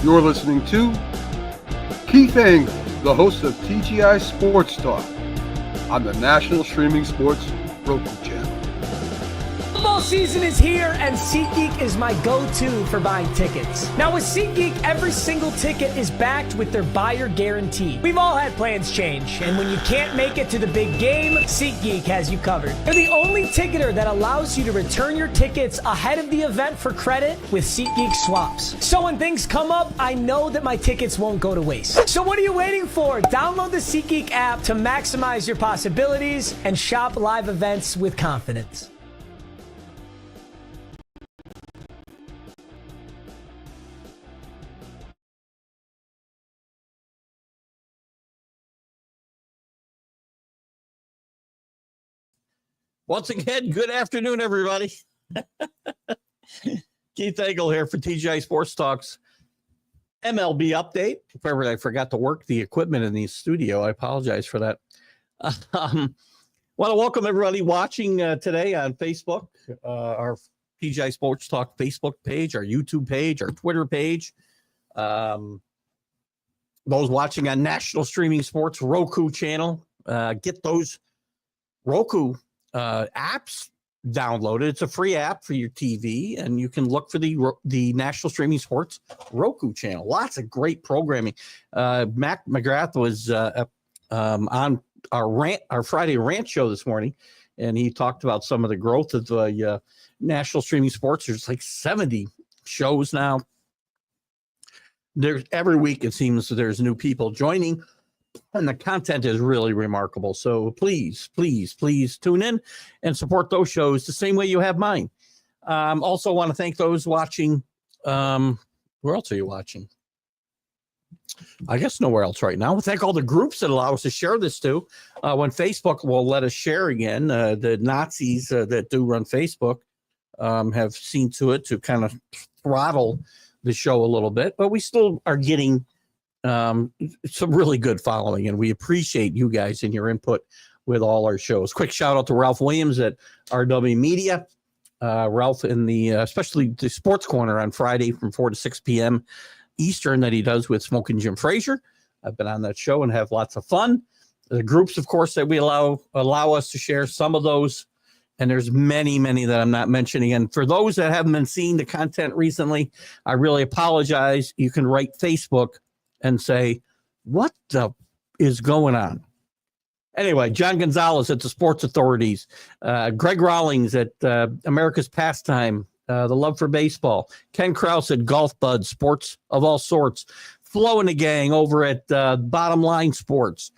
You're listening to Keith Engle, the host of TGI Sports Talk on the National Streaming Sports Roku channel. Football season is here, and SeatGeek is my go-to for buying tickets. Now with SeatGeek, every single ticket is backed with their buyer guarantee. We've all had plans change, and when you can't make it to the big game, SeatGeek has you covered. They're the only ticketer that allows you to return your tickets ahead of the event for credit with SeatGeek swaps. So when things come up, I know that my tickets won't go to waste. So what are you waiting for? Download the SeatGeek app to maximize your possibilities and shop live events with confidence. Once again, good afternoon, everybody. Keith Engle here for TGI Sports Talks MLB update. If ever I forgot to work the equipment in the studio, I apologize for that. Want to welcome everybody watching today on Facebook, our TGI Sports Talk Facebook page, our YouTube page, our Twitter page. Those watching on National Streaming Sports Roku channel, get those Roku apps downloaded. It's a free app for your TV, and you can look for the National Streaming Sports Roku channel. Lots of great programming. Mac McGrath was on our Friday rant show this morning, and he talked about some of the growth of the National Streaming Sports. There's like 70 shows now. There's every week it seems there's new people joining. And the content is really remarkable. So please, please, please tune in and support those shows the same way you have mine. Also want to thank those watching. Where else are you watching? I guess nowhere else right now. Thank all the groups that allow us to share this to. When Facebook will let us share again, the Nazis that do run Facebook have seen to it to kind of throttle the show a little bit. But we still are getting some really good following, and we appreciate you guys and your input with all our shows. Quick shout out to Ralph Williams at RW Media. Ralph in the especially the Sports Corner on Friday from 4 to 6 p.m. Eastern that he does with Smoking Jim Frazier. I've been on that show and have lots of fun. The groups, of course, that we allow us to share some of those, and there's many that I'm not mentioning. And for those that haven't been seeing the content recently, I really apologize. You can write Facebook and say, what the is going on? Anyway, John Gonzalez at the Sports Authorities, Greg Rawlings at America's Pastime, the Love for Baseball, Ken Krause at Golf Bud, Sports of All Sorts, Flo and the Gang over at Bottom Line Sports.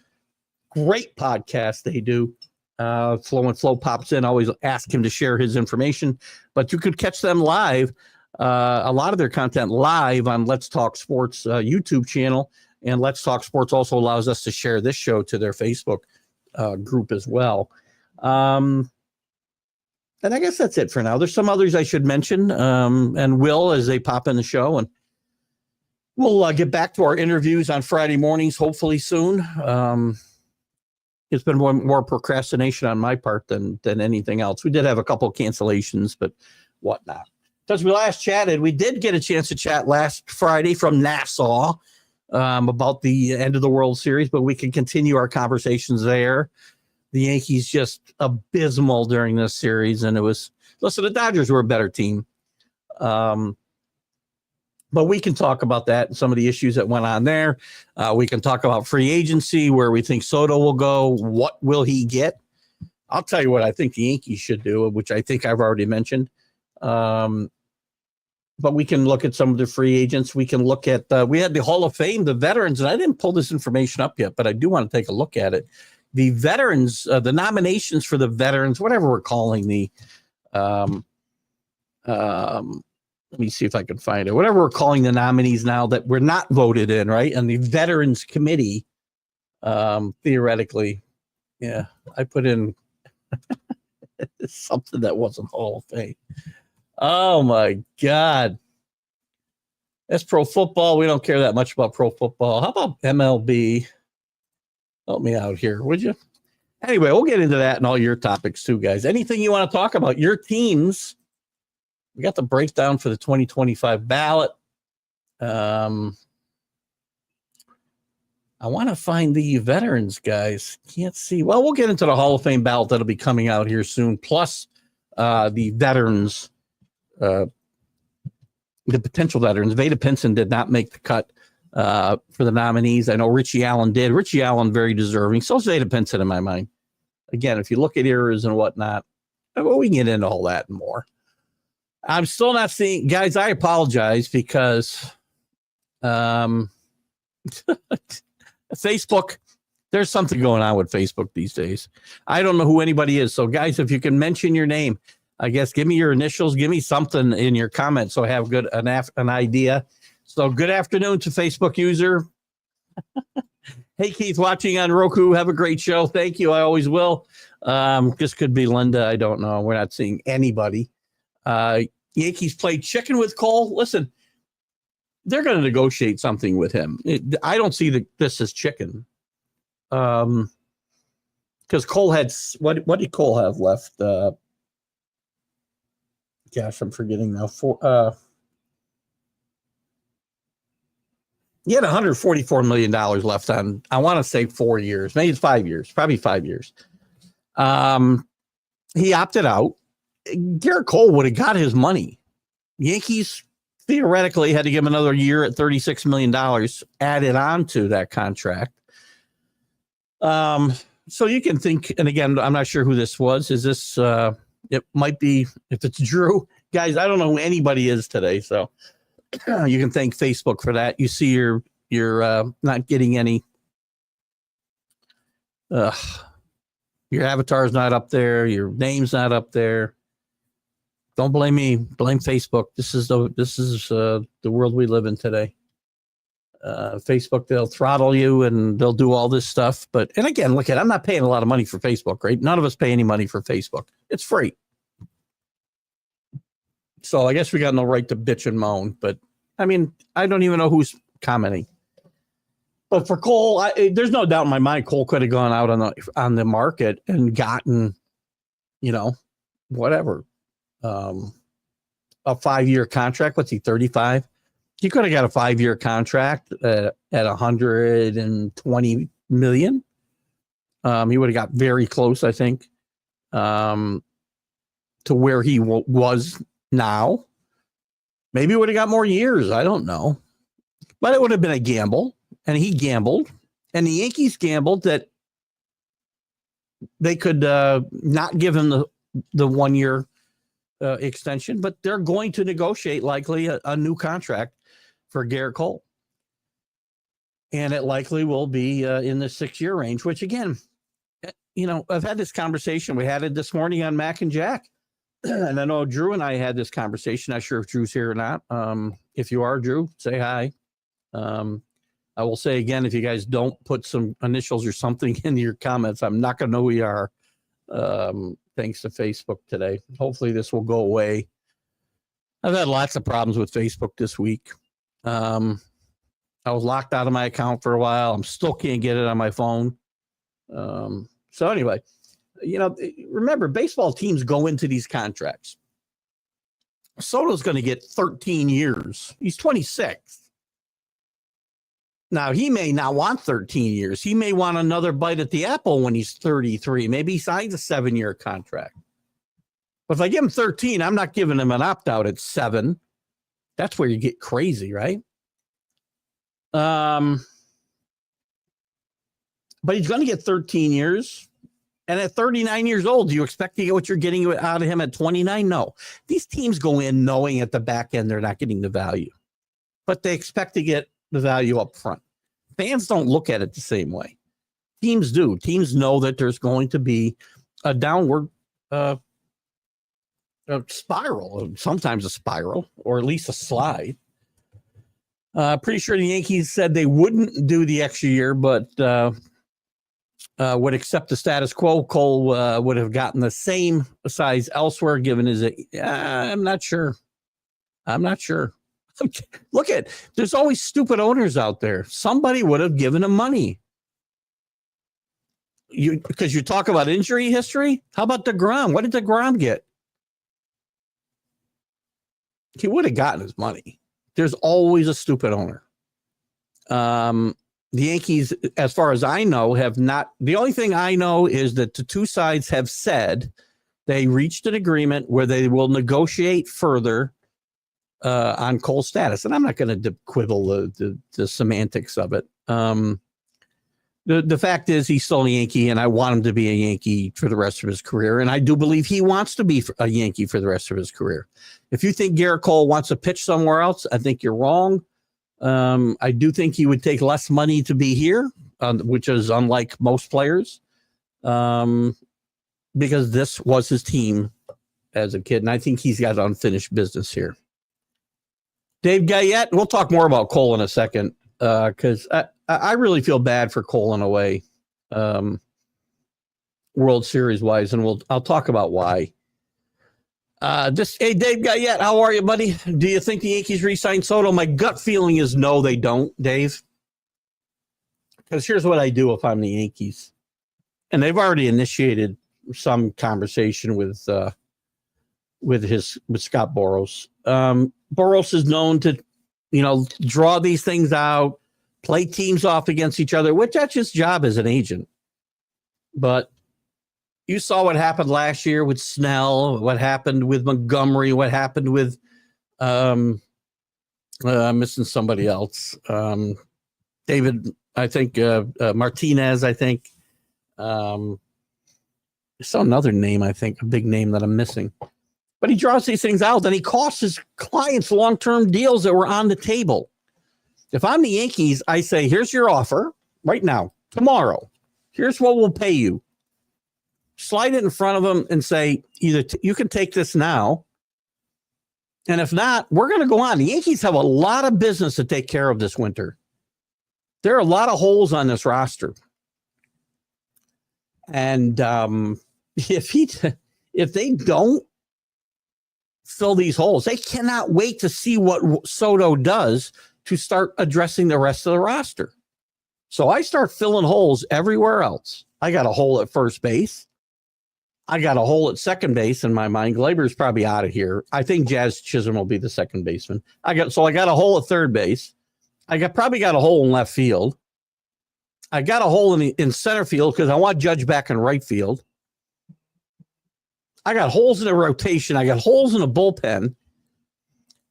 Great podcast they do. Flo and Flo pops in, always ask him to share his information, but you could catch them live. A lot of their content live on Let's Talk Sports YouTube channel, and Let's Talk Sports also allows us to share this show to their Facebook group as well. And I guess that's it for now. There's some others I should mention, and will as they pop in the show, and we'll get back to our interviews on Friday mornings, hopefully soon. It's been more procrastination on my part than anything else. We did have a couple of cancellations, but whatnot. Since we last chatted, we did get a chance to chat last Friday from Nassau about the end of the World Series, but we can continue our conversations there. The Yankees just abysmal during this series, and the Dodgers were a better team. But we can talk about that and some of the issues that went on there. We can talk about free agency, where we think Soto will go. What will he get? I'll tell you what I think the Yankees should do, which I think I've already mentioned. But we can look at some of the free agents. We can look at, we had the Hall of Fame, the veterans, and I didn't pull this information up yet, but I do want to take a look at it. The veterans, the nominations for the veterans, whatever we're calling the, let me see if I can find it. Whatever we're calling the nominees now that we're not voted in, right? And the Veterans Committee, theoretically, yeah, I put in something that wasn't Hall of Fame. Oh my God. That's pro football. We don't care that much about pro football. How about MLB? Help me out here, would you? Anyway, we'll get into that and all your topics too, guys. Anything you want to talk about, your teams. We got the breakdown for the 2025 ballot. I want to find the veterans guys. Can't see. Well, we'll get into the Hall of Fame ballot that'll be coming out here soon. Plus, the veterans, the potential veterans. Vada Pinson did not make the cut for the nominees. I know Richie Allen did. Richie Allen very deserving. So is Vada Pinson in my mind. Again, if you look at eras and whatnot, well, we can get into all that and more. I'm still not seeing, guys. I apologize because Facebook, there's something going on with Facebook these days. I don't know who anybody is. So, guys, if you can mention your name, I guess give me your initials, give me something in your comments so I have an idea. So, good afternoon to Facebook user. Hey, Keith, watching on Roku. Have a great show. Thank you. I always will. This could be Linda. I don't know. We're not seeing anybody. Yankees played chicken with Cole. Listen, they're going to negotiate something with him. I don't see this as chicken. Because Cole had, what did Cole have left? Gosh, I'm forgetting now. He had $144 million left on, I want to say 4 years, maybe it's 5 years, probably 5 years. He opted out. Garrett Cole would have got his money. Yankees theoretically had to give him another year at $36 million added on to that contract. So you can think, and again, I'm not sure who this was. Is this, it might be, if it's Drew. Guys, I don't know who anybody is today, so you can thank Facebook for that. You see you're not getting any, your avatar's not up there, your name's not up there. Don't blame me, blame Facebook. This is the world we live in today. Facebook, they'll throttle you and they'll do all this stuff. And again, look I'm not paying a lot of money for Facebook, right? None of us pay any money for Facebook. It's free. So I guess we got no right to bitch and moan, but I mean, I don't even know who's commenting. But for Cole, there's no doubt in my mind, Cole could have gone out on the market and gotten, whatever, a 5-year contract. What's he, 35? He could have got a 5-year contract at $120 million. He would have got very close, I think, to where he was now. Maybe would have got more years. I don't know. But it would have been a gamble. And he gambled. And the Yankees gambled that they could not give him the 1 year extension, but they're going to negotiate likely a new contract for Garrett Cole. And it likely will be in the 6-year range, which again, I've had this conversation. We had it this morning on Mac and Jack. And I know Drew and I had this conversation. Not sure if Drew's here or not. If you are, Drew, say hi. I will say again, if you guys don't put some initials or something in your comments, I'm not going to know who you are. Thanks to Facebook today. Hopefully this will go away. I've had lots of problems with Facebook this week. I was locked out of my account for a while. I'm still can't get it on my phone. So anyway, remember, baseball teams go into these contracts. Soto's going to get 13 years. He's 26. Now, he may not want 13 years. He may want another bite at the apple when he's 33. Maybe he signs a 7-year contract. But if I give him 13, I'm not giving him an opt-out at 7. That's where you get crazy, right? But he's going to get 13 years. And at 39 years old, do you expect to get what you're getting out of him at 29? No. These teams go in knowing at the back end they're not getting the value. But they expect to get the value up front. Fans don't look at it the same way. Teams do. Teams know that there's going to be a downward spiral, sometimes a spiral, or at least a slide. Pretty sure the Yankees said they wouldn't do the extra year, but would accept the status quo. Cole would have gotten the same size elsewhere, given his. I'm not sure. Look there's always stupid owners out there. Somebody would have given him money. Because you talk about injury history. How about DeGrom? What did DeGrom get? He would have gotten his money. there's always a stupid owner. The Yankees, as far as I know, have not. The only thing I know is that the two sides have said they reached an agreement where they will negotiate further on Cole's status. And I'm not going to quibble the semantics of it. The fact is he's still a Yankee, and I want him to be a Yankee for the rest of his career. And I do believe he wants to be a Yankee for the rest of his career. If you think Garrett Cole wants to pitch somewhere else, I think you're wrong. I do think he would take less money to be here, which is unlike most players, because this was his team as a kid. And I think he's got unfinished business here. Dave Guyette, we'll talk more about Cole in a second, because I really feel bad for Cole in a way, World Series wise, and I'll talk about why. Hey, Dave Guyette, how are you, buddy? Do you think the Yankees re-sign Soto? My gut feeling is no, they don't, Dave. Because here's what I do if I'm the Yankees, and they've already initiated some conversation with Scott Boras. Boras is known to, draw these things out, play teams off against each other, which that's his job as an agent. But you saw what happened last year with Snell, what happened with Montgomery, what happened with missing somebody else. David, I think, Martinez, I think. I saw another name, I think, a big name that I'm missing. But he draws these things out, and he costs his clients long-term deals that were on the table. If I'm the Yankees, I say, here's your offer right now, tomorrow. Here's what we'll pay you. Slide it in front of them and say, either you can take this now, and if not, we're going to go on. The Yankees have a lot of business to take care of this winter. There are a lot of holes on this roster. And if they don't fill these holes, they cannot wait to see what Soto does to start addressing the rest of the roster. So I start filling holes everywhere else. I got a hole at first base. I got a hole at second base in my mind. Glaber's probably out of here. I think Jazz Chisholm will be the second baseman. I got a hole at third base. Probably got a hole in left field. I got a hole in center field because I want Judge back in right field. I got holes in the rotation. I got holes in the bullpen.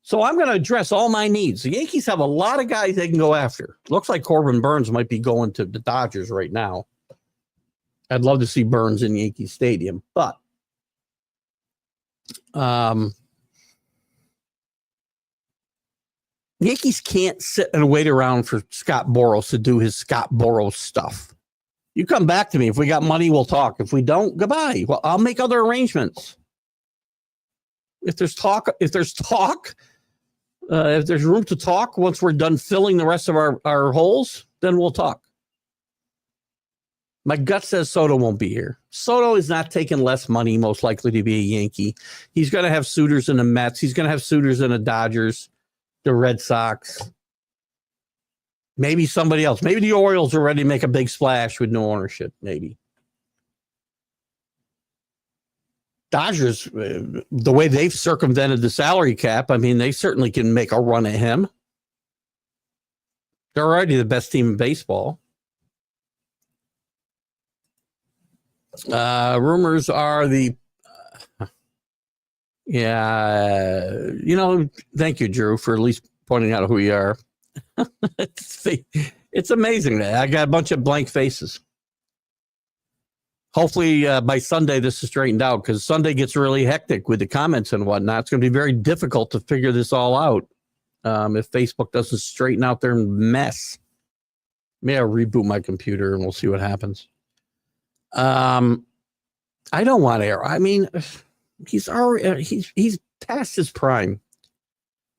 So I'm going to address all my needs. The Yankees have a lot of guys they can go after. Looks like Corbin Burns might be going to the Dodgers right now. I'd love to see Burns in Yankee Stadium, but Yankees can't sit and wait around for Scott Boras to do his Scott Boras stuff. You come back to me. If we got money, we'll talk. If we don't, goodbye. Well, I'll make other arrangements. If there's room to talk once we're done filling the rest of our holes, then we'll talk. My gut says Soto won't be here. Soto is not taking less money, most likely to be a Yankee. He's going to have suitors in the Mets. He's going to have suitors in the Dodgers, the Red Sox. Maybe somebody else. Maybe the Orioles are ready to make a big splash with no ownership. Maybe. Dodgers, the way they've circumvented the salary cap, I mean, they certainly can make a run at him. They're already the best team in baseball. Rumors are thank you, Drew, for at least pointing out who you are. It's amazing that I got a bunch of blank faces. Hopefully by Sunday this is straightened out, because Sunday gets really hectic with the comments and whatnot. It's going to be very difficult to figure this all out if Facebook doesn't straighten out their mess. Maybe I'll reboot my computer and we'll see what happens. I don't want Arrow. I mean, he's past his prime.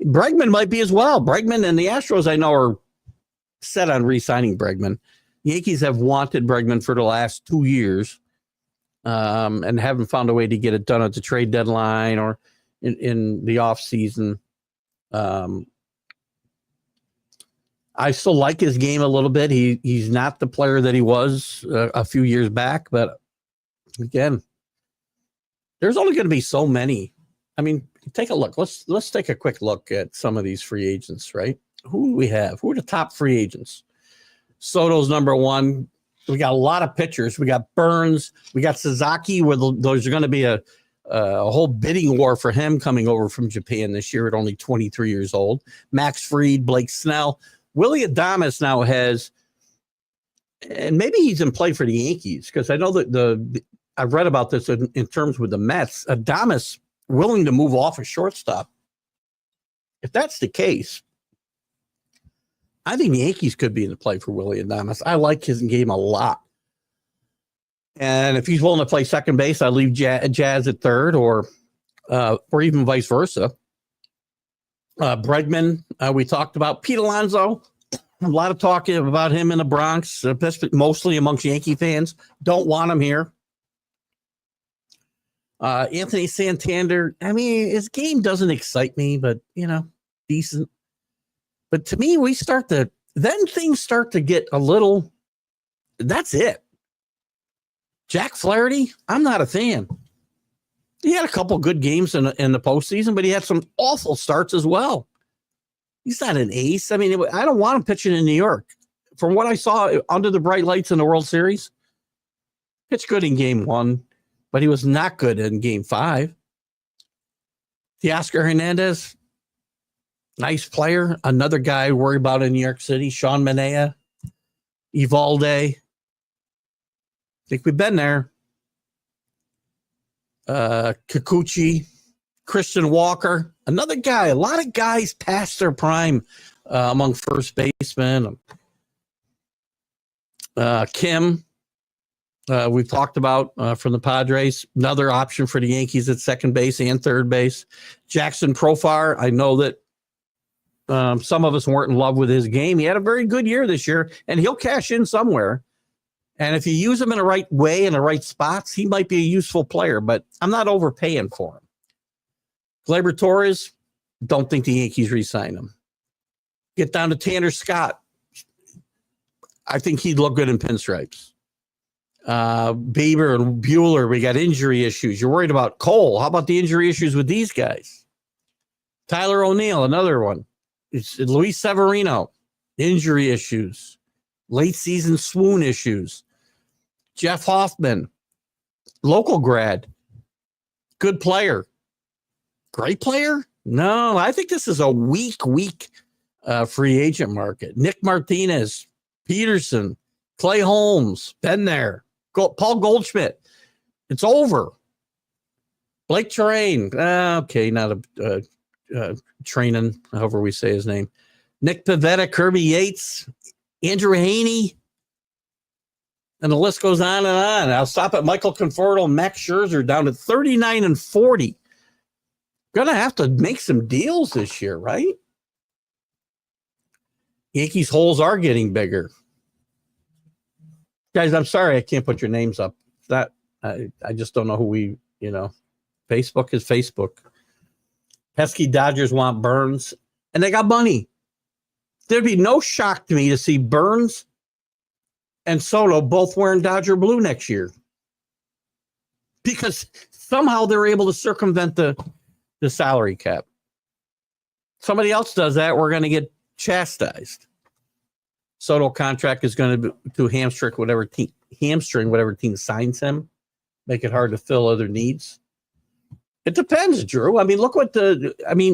Bregman might be as well. Bregman and the Astros, I know, are set on re-signing Bregman. Yankees have wanted Bregman for the last 2 years, and haven't found a way to get it done at the trade deadline or in the off season. I still like his game a little bit. He's not the player that he was a few years back, but again, there's only going to be so many. I mean, take a look. Let's take a quick look at some of these free agents, right? Who do we have? Who are the top free agents? Soto's number one. We got a lot of pitchers. We got Burns. We got Sasaki, where there's going to be a whole bidding war for him coming over from Japan this year at only 23 years old. Max Fried, Blake Snell. Willie Adames now has, and maybe he's in play for the Yankees, because I know that I've read about this in terms with the Mets. Adames willing to move off a shortstop. If that's the case, I think the Yankees could be in the play for Willie Adames. I like his game a lot. And if he's willing to play second base, I leave Jazz at third, or even vice versa. Bregman, we talked about. Pete Alonso, a lot of talking about him in the Bronx, mostly amongst Yankee fans. Don't want him here. Anthony Santander, I mean, his game doesn't excite me, but, decent. But to me, then things start to get a little, that's it. Jack Flaherty, I'm not a fan. He had a couple good games in the postseason, but he had some awful starts as well. He's not an ace. I mean, I don't want him pitching in New York. From what I saw under the bright lights in the World Series, pitched good in game 1, but he was not good in game 5. Teoscar Hernandez, nice player. Another guy worried about in New York City. Sean Manaea, Evalde. I think we've been there. Kikuchi, Christian Walker, another guy. A lot of guys past their prime among first basemen. Kim, we've talked about from the Padres. Another option for the Yankees at second base and third base. Jackson Profar, I know that some of us weren't in love with his game. He had a very good year this year, and he'll cash in somewhere. And if you use him in the right way, in the right spots, he might be a useful player, but I'm not overpaying for him. Gleyber Torres, don't think the Yankees re-sign him. Get down to Tanner Scott. I think he'd look good in pinstripes. Bieber and Bueller, we got injury issues. You're worried about Cole. How about the injury issues with these guys? Tyler O'Neill, another one. It's Luis Severino, injury issues. Late season swoon issues. Jeff Hoffman, local grad, good player. Great player? No, I think this is a weak free agent market. Nick Martinez, Peterson, Clay Holmes, been there. Paul Goldschmidt, it's over. Blake Train, okay, not a Trainin, however we say his name. Nick Pivetta, Kirby Yates, Andrew Haney, and the list goes on and on. I'll stop at Michael Conforto and Max Scherzer down to 39 and 40. Gonna have to make some deals this year, right? Yankees holes are getting bigger. Guys, I'm sorry I can't put your names up. That I just don't know who Facebook is Facebook. Pesky Dodgers want Burns, and they got money. There'd be no shock to me to see Burns and Soto both wearing Dodger blue next year, because somehow they're able to circumvent the salary cap. Somebody else does that, we're going to get chastised. Soto contract is going to hamstring whatever team signs him, make it hard to fill other needs. It depends, Drew. I mean,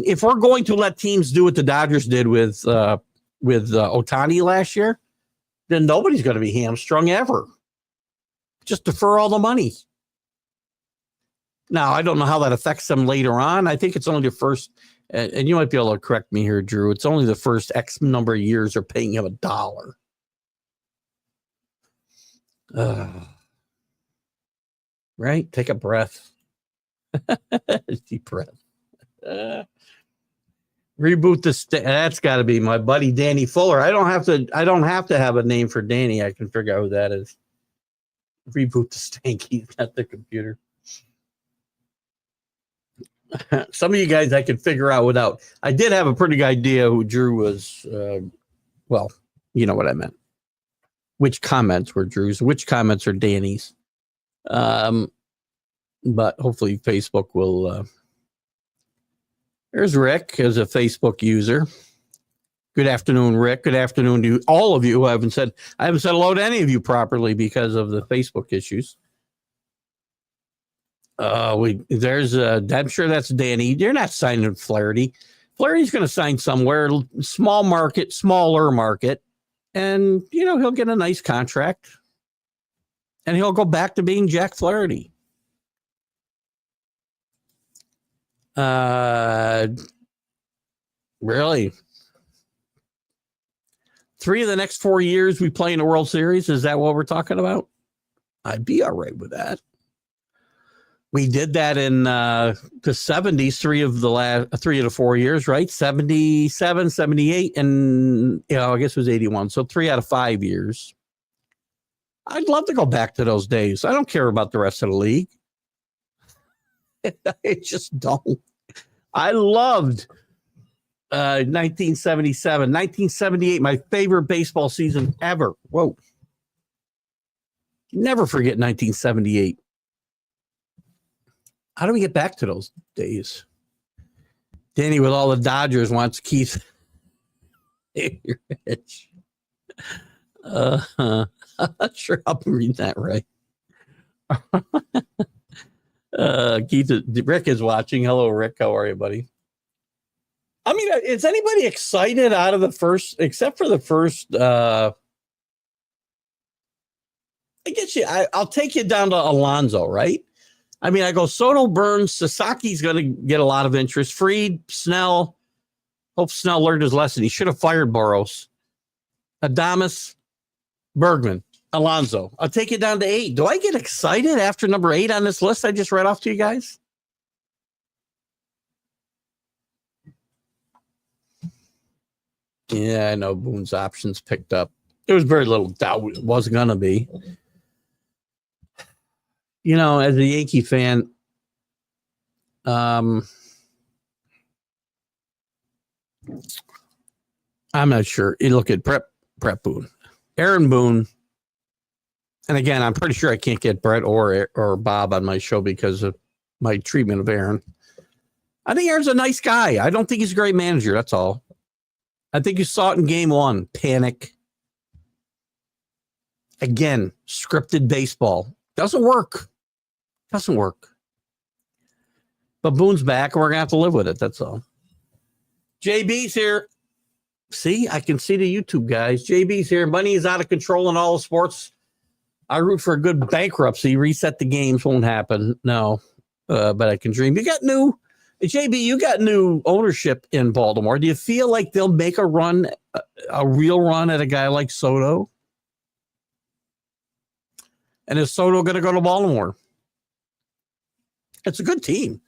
if we're going to let teams do what the Dodgers did with Ohtani last year, then nobody's going to be hamstrung ever. Just defer all the money. Now, I don't know how that affects them later on. I think it's only the first, and you might be able to correct me here, Drew. It's only the first X number of years they're paying him $1. Right? Take a breath. Deep breath. Reboot the that's got to be my buddy Danny Fuller. I don't have to have a name for Danny. I can figure out who that is. Reboot the stank. He's got the computer. Some of you guys I could figure out without. I did have a pretty good idea who Drew was. Well, you know what I meant. Which comments were Drew's? Which comments are Danny's? But hopefully Facebook will There's Rick as a Facebook user. Good afternoon, Rick. Good afternoon to all of you who I haven't said hello to any of you properly because of the Facebook issues. I'm sure that's Danny. You're not signing with Flaherty. Flaherty's going to sign somewhere, smaller market, and he'll get a nice contract, and he'll go back to being Jack Flaherty. Really? 3 of the next 4 years we play in the World Series. Is that what we're talking about? I'd be all right with that. We did that in the 70s, 3 of the 4 years, right? 77, 78, and I guess it was 81. So 3 out of 5 years. I'd love to go back to those days. I don't care about the rest of the league. I just don't. I loved 1977, 1978, my favorite baseball season ever. Whoa. Never forget 1978. How do we get back to those days? Danny with all the Dodgers wants Keith Rich. I'm not sure I'm reading that right. Rick is watching. Hello, Rick. How are you, buddy? I mean, is anybody excited out of the first, except for the first? I get you. I'll take you down to Alonso, right? I mean, I go Soto, Burns, Sasaki's going to get a lot of interest. Fried, Snell. Hope Snell learned his lesson. He should have fired Boros. Adames, Bergman, Alonso. I'll take you down to 8. Do I get excited after number 8 on this list I just read off to you guys? Yeah, I know Boone's options picked up. There was very little doubt it wasn't going to be. As a Yankee fan, I'm not sure. You look at Prep Boone, Aaron Boone, and again, I'm pretty sure I can't get Brett or Bob on my show because of my treatment of Aaron. I think Aaron's a nice guy. I don't think he's a great manager. That's all. I think you saw it in game 1. Panic. Again, scripted baseball. Doesn't work. But Boone's back, and we're going to have to live with it. That's all. JB's here. See, I can see the YouTube guys. JB's here. Money is out of control in all the sports. I root for a good bankruptcy. Reset the games. Won't happen. No, but I can dream. JB, you got new ownership in Baltimore. Do you feel like they'll make a run, a real run at a guy like Soto? And is Soto going to go to Baltimore? It's a good team.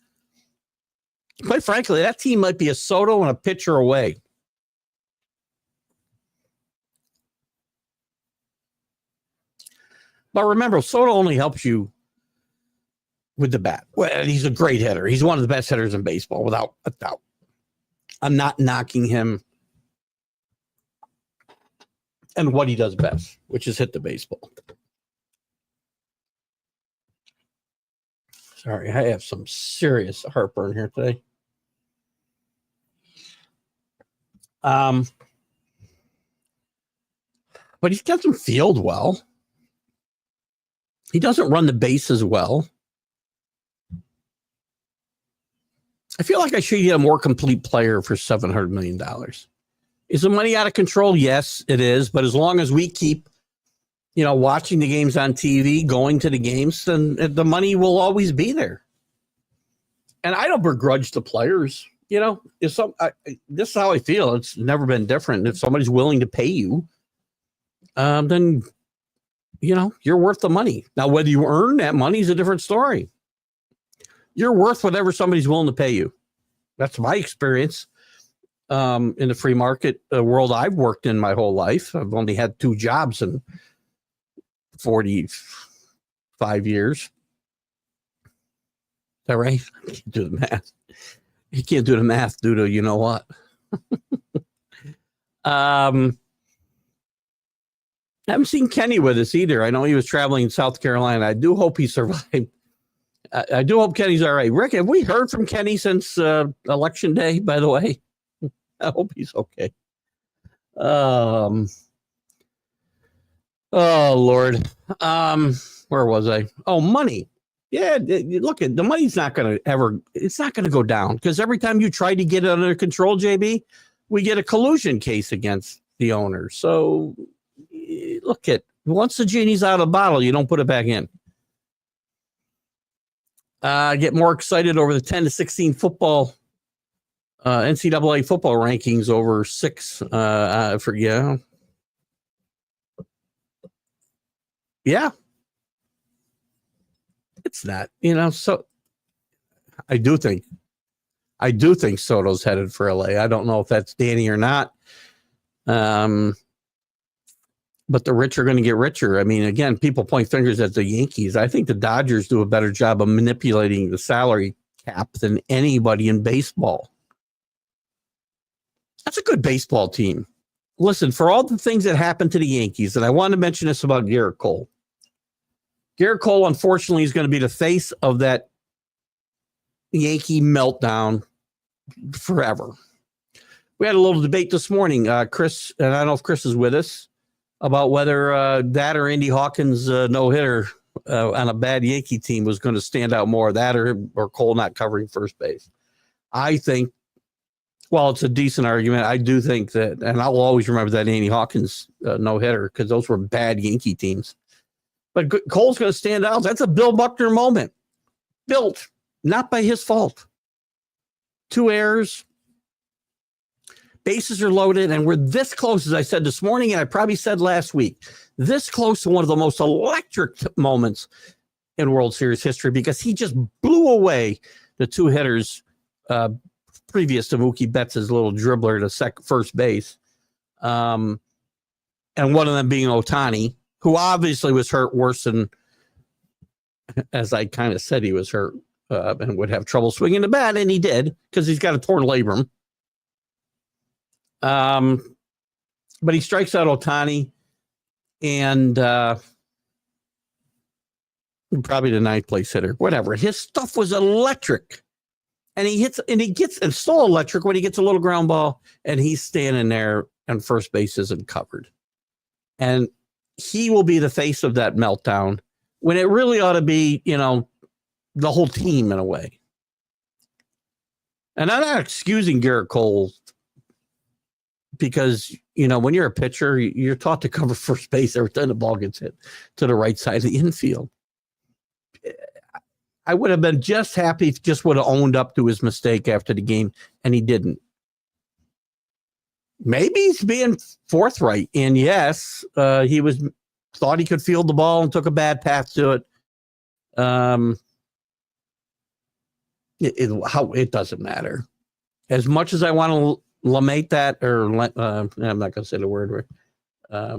Quite frankly, that team might be a Soto and a pitcher away. But remember, Soto only helps you with the bat. Well, he's a great hitter. He's one of the best hitters in baseball, without a doubt. I'm not knocking him and what he does best, which is hit the baseball. Sorry, I have some serious heartburn here today. But he doesn't field well. He doesn't run the bases well. I feel like I should get a more complete player for $700 million. Is the money out of control? Yes, it is. But as long as we keep, watching the games on TV, going to the games, then the money will always be there. And I don't begrudge the players. This is how I feel. It's never been different. If somebody's willing to pay you, then, you're worth the money. Now, whether you earn that money is a different story. You're worth whatever somebody's willing to pay you. That's my experience in the free market world I've worked in my whole life. I've only had 2 jobs in 45 years. Is that right? I can't do the math. You can't do the math due to what. I haven't seen Kenny with us either. I know he was traveling in South Carolina. I do hope he survived I do hope Kenny's all right. Rick, have we heard from Kenny since election day, by the way? I hope he's okay. Oh, Lord. Where was I? Oh, money. Yeah, look, the money's not going to it's not going to go down because every time you try to get it under control, JB, we get a collusion case against the owner. So look once the genie's out of the bottle, you don't put it back in. I get more excited over the 10 to 16 football, NCAA football rankings over 6. Yeah. It's not, so I do think Soto's headed for LA. I don't know if that's Danny or not. But the rich are going to get richer. I mean, again, people point fingers at the Yankees. I think the Dodgers do a better job of manipulating the salary cap than anybody in baseball. That's a good baseball team. Listen, for all the things that happened to the Yankees, and I want to mention this about Garrett Cole. Garrett Cole, unfortunately, is going to be the face of that Yankee meltdown forever. We had a little debate this morning, Chris, and I don't know if Chris is with us, about whether that or Andy Hawkins' no-hitter on a bad Yankee team was going to stand out more, that or Cole not covering first base. I think, while it's a decent argument, I do think that, and I'll always remember that Andy Hawkins no-hitter because those were bad Yankee teams. But Cole's going to stand out. That's a Bill Buckner moment. Built, not by his fault. 2 errors. Bases are loaded, and we're this close, as I said this morning, and I probably said last week, this close to one of the most electric moments in World Series history because he just blew away the 2 hitters previous to Mookie Betts' little dribbler to first base. And one of them being Ohtani, who obviously was hurt worse than, as I kind of said, he was hurt and would have trouble swinging the bat, and he did because he's got a torn labrum. But he strikes out Ohtani, and probably the 9th place hitter, whatever. His stuff was electric, and he gets still electric when he gets a little ground ball, and he's standing there, and first base isn't covered, and he will be the face of that meltdown when it really ought to be, the whole team in a way. And I'm not excusing Garrett Cole because, when you're a pitcher, you're taught to cover first base every time the ball gets hit to the right side of the infield. I would have been just happy if he just would have owned up to his mistake after the game, and he didn't. Maybe he's being forthright. And yes, he thought he could field the ball and took a bad path to it. It doesn't matter. As much as I want to lament that, or I'm not going to say the word. I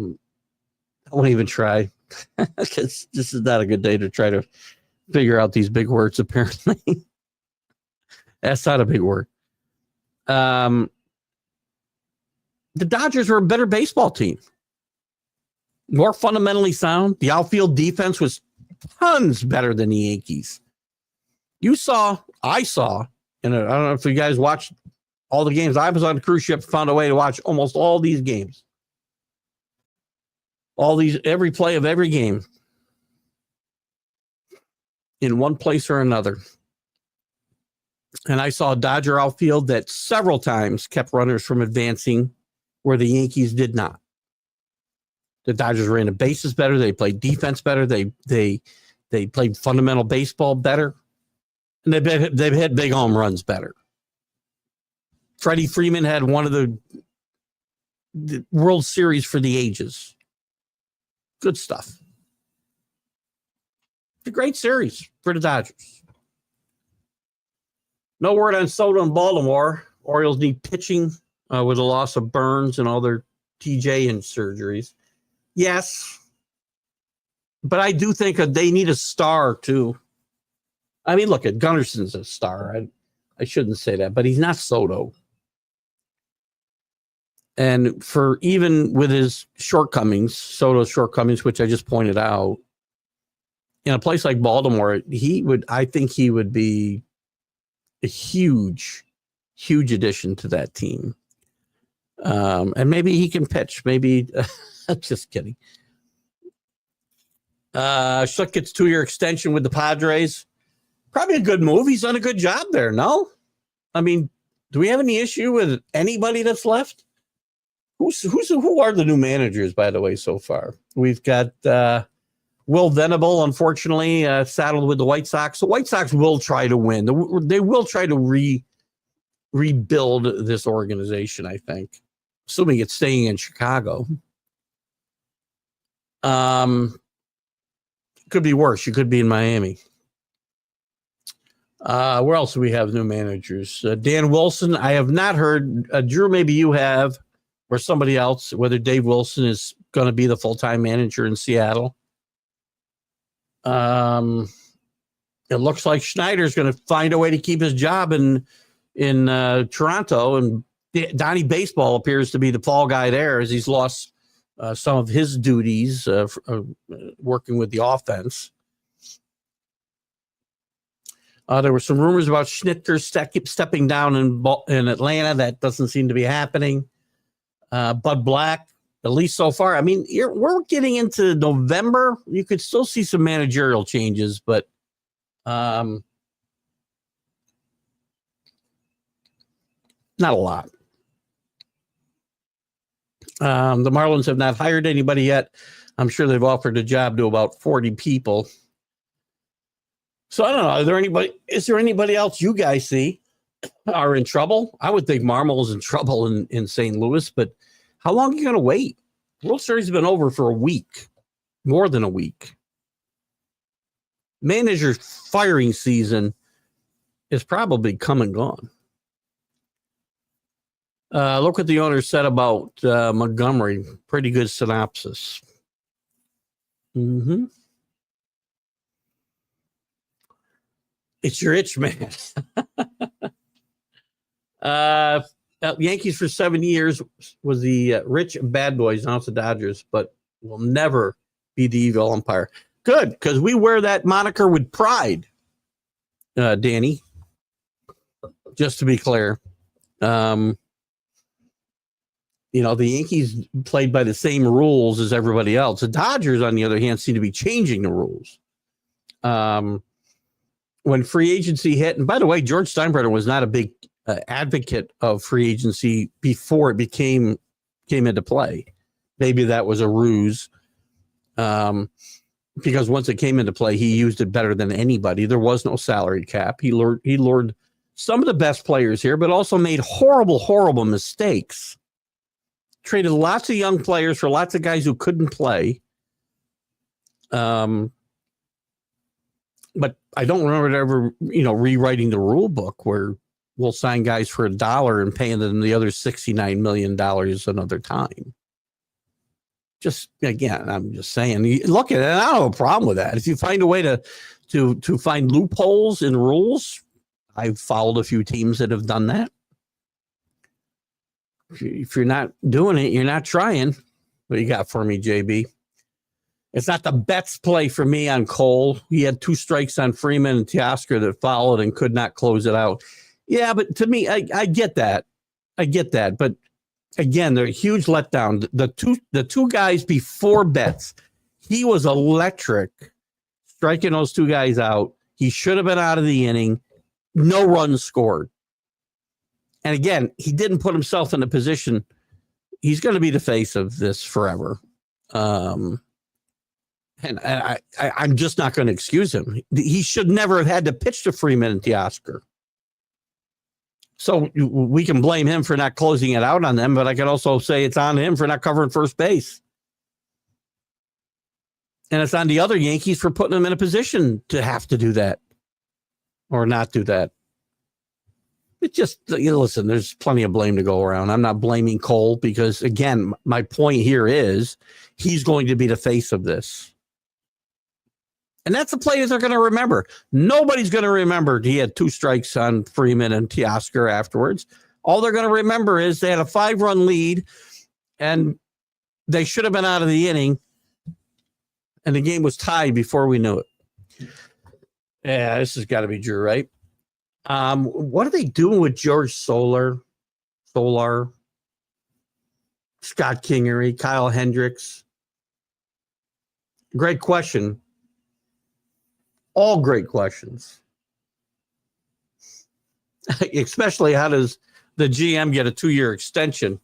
won't even try because this is not a good day to try to figure out these big words. Apparently, that's not a big word. The Dodgers were a better baseball team, more fundamentally sound. The outfield defense was tons better than the Yankees. I saw, and I don't know if you guys watched all the games. I was on the cruise ship, found a way to watch almost all these games. Every play of every game in one place or another. And I saw a Dodger outfield that several times kept runners from advancing where the Yankees did not. The Dodgers ran the bases better. They played defense better. They played fundamental baseball better. And they've hit big home runs better. Freddie Freeman had one of the World Series for the ages. Good stuff. It's a great series for the Dodgers. No word on Soto in Baltimore. Orioles need pitching with the loss of Burns and all their TJ and surgeries. Yes. But I do think they need a star too. I mean, look, Gunnarson's a star. I shouldn't say that, but he's not Soto. And for even with his shortcomings, Soto's shortcomings, which I just pointed out, in a place like Baltimore, I think he would be a huge addition to that team. And maybe he can pitch. Maybe, just kidding. Schuck gets 2-year extension with the Padres. Probably a good move. He's done a good job there, no? I mean, do we have any issue with anybody that's left? Who are the new managers, by the way, so far? We've got Will Venable, unfortunately, saddled with the White Sox. The White Sox will try to win. They will try to rebuild this organization, I think, assuming it's staying in Chicago. Could be worse. You could be in Miami. Where else do we have new managers? Dan Wilson. I have not heard. Drew, maybe you have, or somebody else, whether Dave Wilson is going to be the full-time manager in Seattle. It looks like Schneider's going to find a way to keep his job in Toronto, and Donnie Baseball appears to be the fall guy there, as he's lost some of his duties working with the offense. There were some rumors about Schnitker stepping down in Atlanta. That doesn't seem to be happening. Bud Black, at least so far. I mean, we're getting into November. You could still see some managerial changes, but not a lot. The Marlins have not hired anybody yet. I'm sure they've offered a job to about 40 people. So I don't know. Is there anybody else you guys see are in trouble? I would think Marmol's in trouble in St. Louis, but how long are you going to wait? World Series has been over for a week, more than a week. Manager firing season is probably come and gone. Look what the owner said about Montgomery. Pretty good synopsis. Mm-hmm. It's your itch, man. Yankees for 7 years was the rich bad boys, now it's the Dodgers, but will never be the evil umpire. Good, because we wear that moniker with pride, Danny. Just to be clear. The Yankees played by the same rules as everybody else. The Dodgers, on the other hand, seem to be changing the rules. When free agency hit, and by the way, George Steinbrenner was not a big advocate of free agency before it came into play. Maybe that was a ruse, because once it came into play, he used it better than anybody. There was no salary cap. He lured some of the best players here, but also made horrible mistakes. Traded lots of young players for lots of guys who couldn't play. But I don't remember it ever, rewriting the rule book where we'll sign guys for $1 and paying them the other $69 million another time. Just, again, I'm just saying, look at it. I don't have a problem with that. If you find a way to find loopholes in rules, I've followed a few teams that have done that. If you're not doing it, you're not trying. What do you got for me, JB? It's not the best play for me on Cole. He had 2 strikes on Freeman and Teoscar that followed and could not close it out. Yeah, but to me, I get that. But again, they're a huge letdown. The two guys before Betts, he was electric, striking those 2 guys out. He should have been out of the inning. No runs scored. And again, he didn't put himself in a position. He's going to be the face of this forever. And I'm just not going to excuse him. He should never have had to pitch to Freeman and Teoscar. So we can blame him for not closing it out on them, but I can also say it's on him for not covering first base. And it's on the other Yankees for putting them in a position to have to do that or not do that. It just, listen, there's plenty of blame to go around. I'm not blaming Cole because, again, my point here is he's going to be the face of this. And that's the players they're going to remember. Nobody's going to remember he had 2 strikes on Freeman and Teoscar afterwards. All they're going to remember is they had a 5-run lead and they should have been out of the inning. And the game was tied before we knew it. Yeah, this has got to be Drew, right? What are they doing with George Solar, Scott Kingery, Kyle Hendricks? Great question. All great questions. Especially how does the GM get a 2-year extension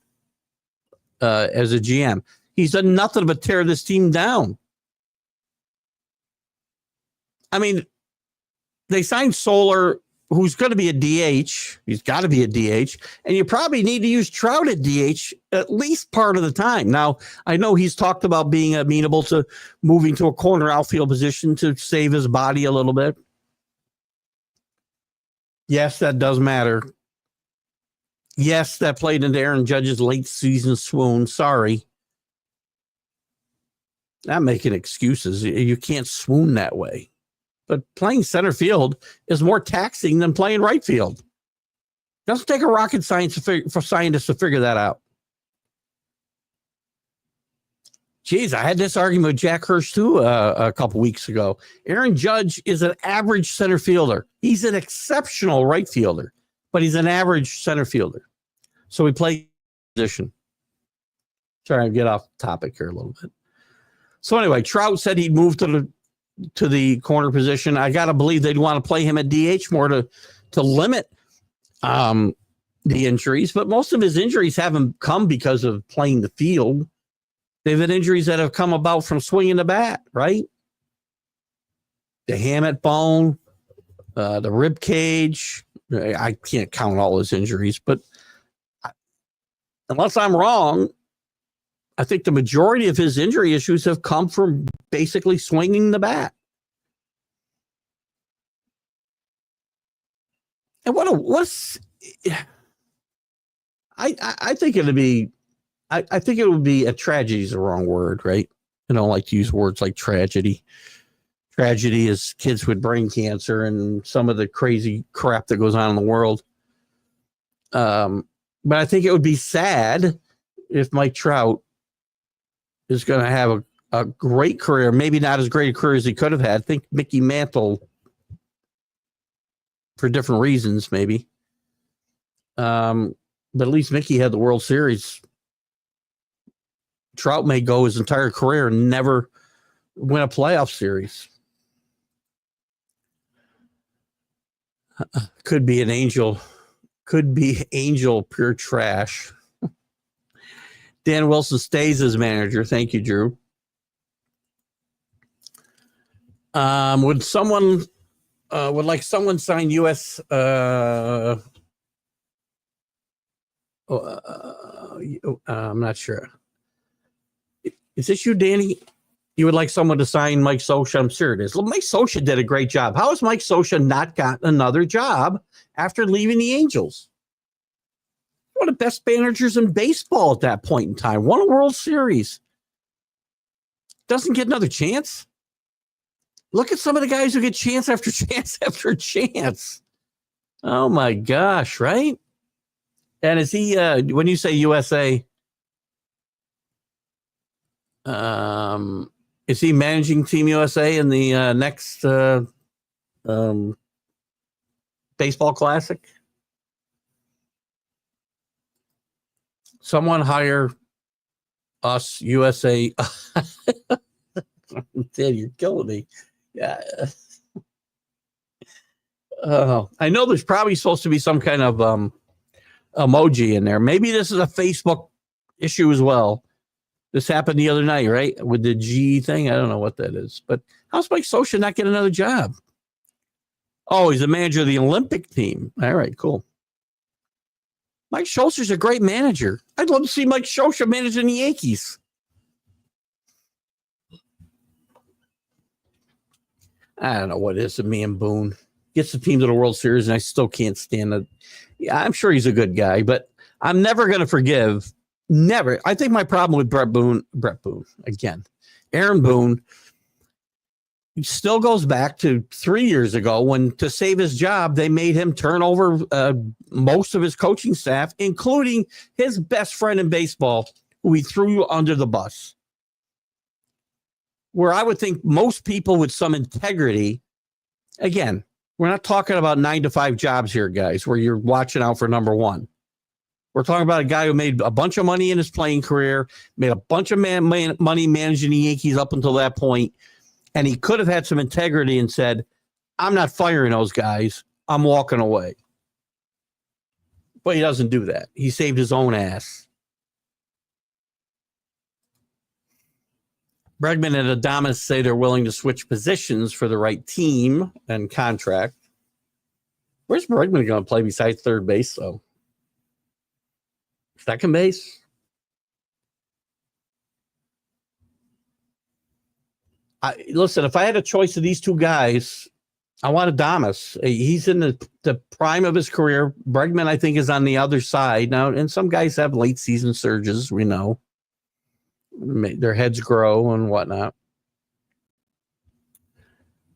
as a GM? He's done nothing but tear this team down. I mean, they signed Solar, who's going to be a DH. He's got to be a DH. And you probably need to use Trout at DH at least part of the time. Now, I know he's talked about being amenable to moving to a corner outfield position to save his body a little bit. Yes, that does matter. Yes, that played into Aaron Judge's late season swoon. Sorry. Not making excuses. You can't swoon that way. But playing center field is more taxing than playing right field. Doesn't take a rocket science for scientists to figure that out. Geez, I had this argument with Jack Hirsch too a couple weeks ago. Aaron Judge is an average center fielder. He's an exceptional right fielder, but he's an average center fielder. So we play position. Trying to get off topic here a little bit. So anyway, Trout said he'd move to the corner position. I got to believe they'd want to play him at DH more to limit the injuries, but most of his injuries haven't come because of playing the field. They've been injuries that have come about from swinging the bat, right? The hamate bone, the rib cage. I can't count all his injuries, but unless I'm wrong, I think the majority of his injury issues have come from basically swinging the bat. And I think it'd be, I think it would be a tragedy is the wrong word, right? I don't like to use words like tragedy. Tragedy is kids with brain cancer and some of the crazy crap that goes on in the world. But I think it would be sad if Mike Trout is going to have a great career, maybe not as great a career as he could have had. I think Mickey Mantle, for different reasons, maybe. But at least Mickey had the World Series. Trout may go his entire career and never win a playoff series. Could be an angel. Could be angel pure trash. Dan Wilson stays as manager. Thank you, Drew. Would someone sign U.S. I'm not sure. Is this you, Danny? You would like someone to sign Mike Scioscia? I'm sure it is. Well, Mike Scioscia did a great job. How has Mike Scioscia not gotten another job after leaving the Angels? One of the best managers in baseball at that point in time. Won a World Series. Doesn't get another chance. Look at some of the guys who get chance after chance after chance. Oh my gosh, right? And is he, when you say USA, is he managing Team USA in the next baseball classic? Someone hire us, USA. Dad, you're killing me. Yeah. I know there's probably supposed to be some kind of emoji in there. Maybe this is a Facebook issue as well. This happened the other night, right? With the G thing. I don't know what that is. But how's Mike Scioscia not get another job? Oh, he's the manager of the Olympic team. All right, cool. Mike Scioscia's a great manager. I'd love to see Mike Scioscia managing the Yankees. I don't know what it is with me and Boone. Gets the team to the World Series, and I still can't stand it. Yeah, I'm sure he's a good guy, but I'm never going to forgive. Never. I think my problem with Brett Boone, again, Aaron Boone, still goes back to 3 years ago when, to save his job, they made him turn over most of his coaching staff, including his best friend in baseball, who he threw under the bus. Where I would think most people with some integrity Again, we're not talking about 9-to-5 jobs here, guys, where you're watching out for number one. We're talking about a guy who made a bunch of money in his playing career, made a bunch of money managing the Yankees up until that point, and he could have had some integrity and said, I'm not firing those guys. I'm walking away. But he doesn't do that. He saved his own ass. Bregman and Adames say they're willing to switch positions for the right team and contract. Where's Bregman going to play besides third base, though? Second base? Listen, if I had a choice of these two guys, I want Adames. He's in the prime of his career. Bregman, I think, is on the other side now, and some guys have late season surges. We know their heads grow and whatnot.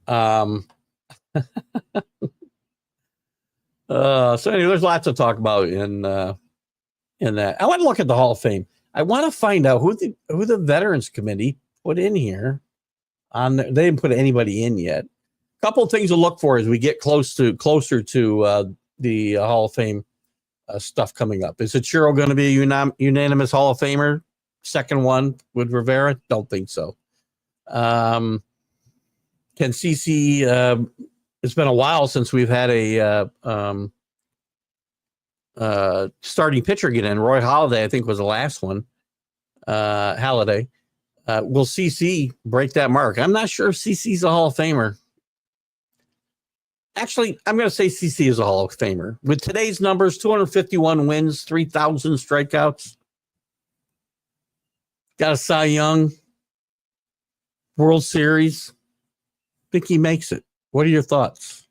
So anyway, there's lots to talk about in that. I want to look at the Hall of Fame. I want to find out who the Veterans Committee put in here. They didn't put anybody in yet. A couple of things to look for as we get closer to the Hall of Fame stuff coming up. Is Ichiro going to be a unanimous Hall of Famer? Second one with Rivera? Don't think so. Can CC? It's been a while since we've had a starting pitcher get in. Roy Halladay, I think, was the last one. Halladay. Will CC break that mark? I'm not sure if CC's a Hall of Famer. Actually, I'm going to say CC is a Hall of Famer. With today's numbers, 251 wins, 3,000 strikeouts. Got a Cy Young. World Series. Think he makes it. What are your thoughts?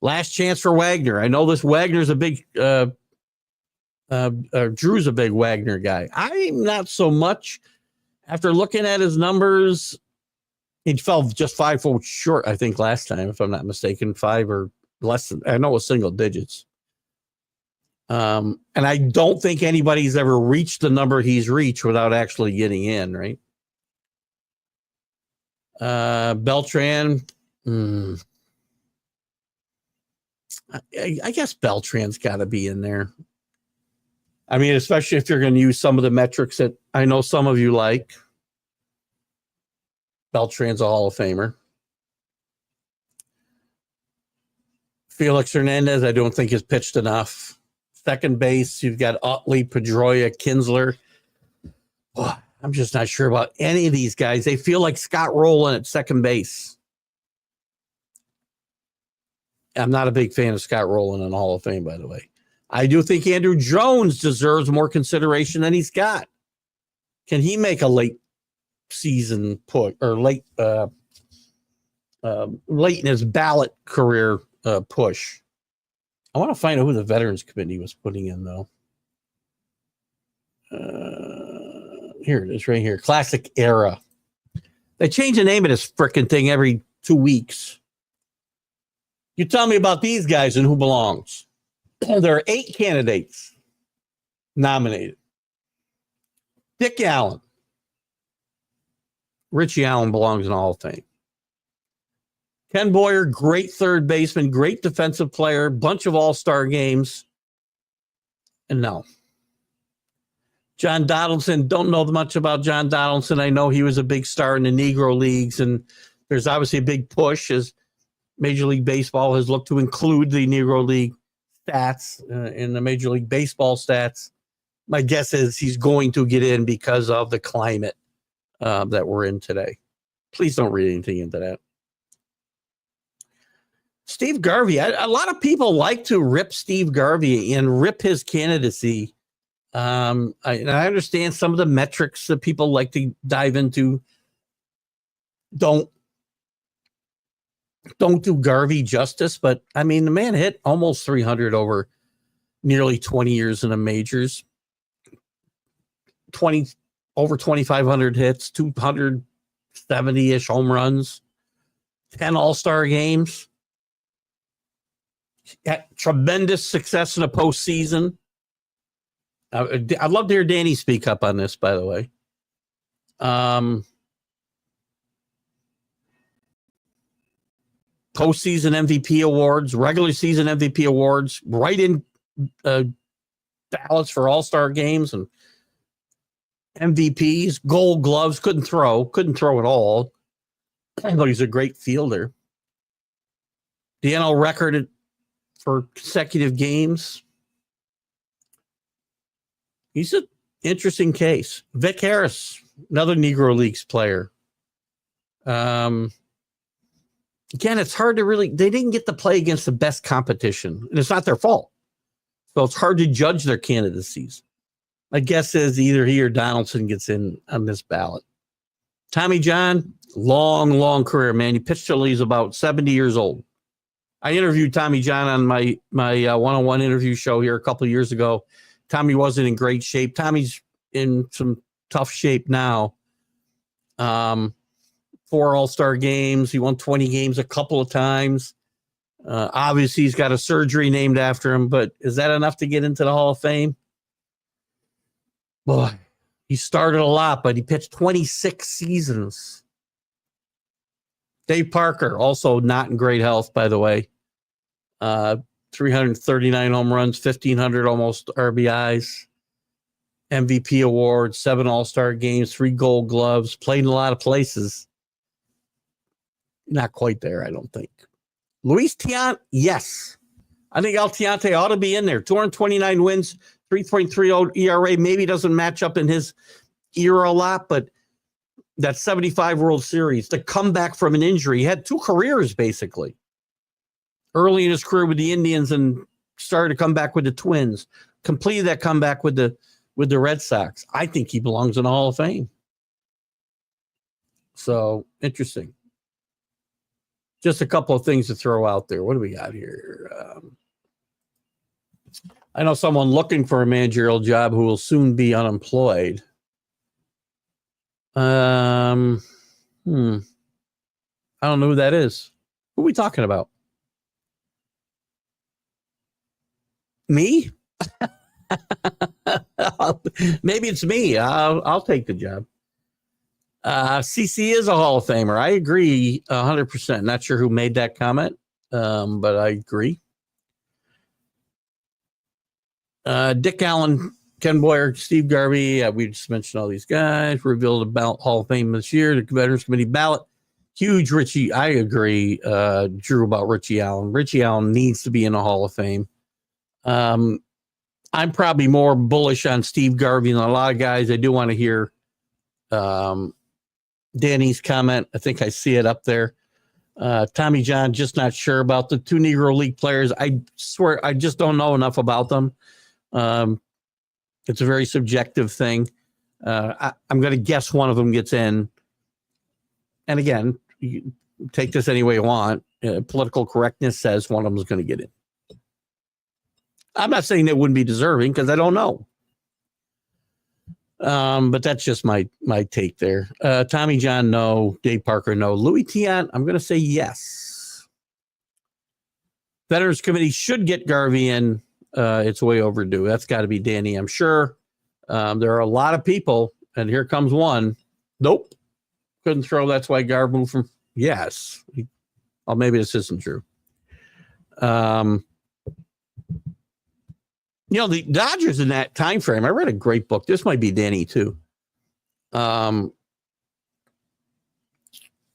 Last chance for Wagner. I know this Wagner's a big... Drew's a big Wagner guy. I'm not so much. After looking at his numbers... He fell just 5 votes short, I think, last time, if I'm not mistaken, 5 or less than, I know it was single digits. And I don't think anybody's ever reached the number he's reached without actually getting in, right? Beltran. I guess Beltran's got to be in there. I mean, especially if you're going to use some of the metrics that I know some of you like. Beltran's a Hall of Famer. Felix Hernandez, I don't think has pitched enough. Second base, you've got Utley, Pedroia, Kinsler. Oh, I'm just not sure about any of these guys. They feel like Scott Rowland at second base. I'm not a big fan of Scott Rowland in the Hall of Fame, by the way. I do think Andrew Jones deserves more consideration than he's got. Can he make a late season push or late in his ballot career push? I want to find out who the Veterans Committee was putting in, though. Here it is right here. Classic Era. They change the name of this frickin' thing every 2 weeks. You tell me about these guys and who belongs. There are 8 candidates nominated. Dick Allen. Richie Allen belongs in the Hall of Fame. Ken Boyer, great third baseman, great defensive player, bunch of all-star games. And no. John Donaldson, don't know much about John Donaldson. I know he was a big star in the Negro Leagues, and there's obviously a big push as Major League Baseball has looked to include the Negro League stats in the Major League Baseball stats. My guess is he's going to get in because of the climate that we're in today. Please don't read anything into that. Steve Garvey. A lot of people like to rip Steve Garvey and rip his candidacy. I understand some of the metrics that people like to dive into. Don't do Garvey justice, but I mean, the man hit almost 300 over nearly 20 years in the majors. Over 2,500 hits, 270-ish home runs, 10 all-star games. Had tremendous success in the postseason. I'd love to hear Danny speak up on this, by the way. postseason MVP awards, regular season MVP awards, right in ballots for all-star games and MVPs, gold gloves, couldn't throw at all. But he's a great fielder. The NL record for consecutive games. He's an interesting case. Vic Harris, another Negro Leagues player. Again, it's hard to really, they didn't get to play against the best competition, and it's not their fault. So it's hard to judge their candidacies. My guess is either he or Donaldson gets in on this ballot. Tommy John, long career, man. He pitched till he's about 70 years old. I interviewed Tommy John on my one-on-one interview show here a couple of years ago. Tommy wasn't in great shape. Tommy's in some tough shape now. 4 All-Star games. He won 20 games a couple of times. Obviously, he's got a surgery named after him, but is that enough to get into the Hall of Fame? Boy, he started a lot, but he pitched 26 seasons. Dave Parker, also not in great health, by the way. 339 home runs, 1,500 almost RBIs, MVP awards, 7 All-Star games, 3 Gold Gloves, played in a lot of places. Not quite there, I don't think. Luis Tiant, yes. I think Altiante ought to be in there. 229 wins, 3.30 ERA. Maybe doesn't match up in his era a lot, but that 75 World Series, the comeback from an injury. He had 2 careers, basically. Early in his career with the Indians and started to come back with the Twins. Completed that comeback with the Red Sox. I think he belongs in the Hall of Fame. So, interesting. Just a couple of things to throw out there. What do we got here? I know someone looking for a managerial job who will soon be unemployed. I don't know who that is. Who are we talking about? Me? Maybe it's me. I'll take the job. CC is a Hall of Famer. I agree 100%. Not sure who made that comment, but I agree. Dick Allen, Ken Boyer, Steve Garvey. We just mentioned all these guys. Revealed about Hall of Fame this year. The Veterans Committee ballot. Huge Richie. I agree, Drew, about Richie Allen. Richie Allen needs to be in the Hall of Fame. I'm probably more bullish on Steve Garvey than a lot of guys. I do want to hear Danny's comment. I think I see it up there. Tommy John, just not sure about the 2 Negro League players. I swear, I just don't know enough about them. It's a very subjective thing. I'm going to guess one of them gets in. And again, you take this any way you want. Political correctness says one of them is going to get in. I'm not saying they wouldn't be deserving because I don't know. But that's just my take there. Tommy John, no. Dave Parker, no. Louis Tiant, I'm going to say yes. Veterans Committee should get Garvey in. It's way overdue. That's got to be Danny, I'm sure. There are a lot of people, and here comes one. Nope. Couldn't throw. That's why Garv moved from. Yes. Oh, maybe this isn't true. The Dodgers in that time frame, I read a great book. This might be Danny too. There's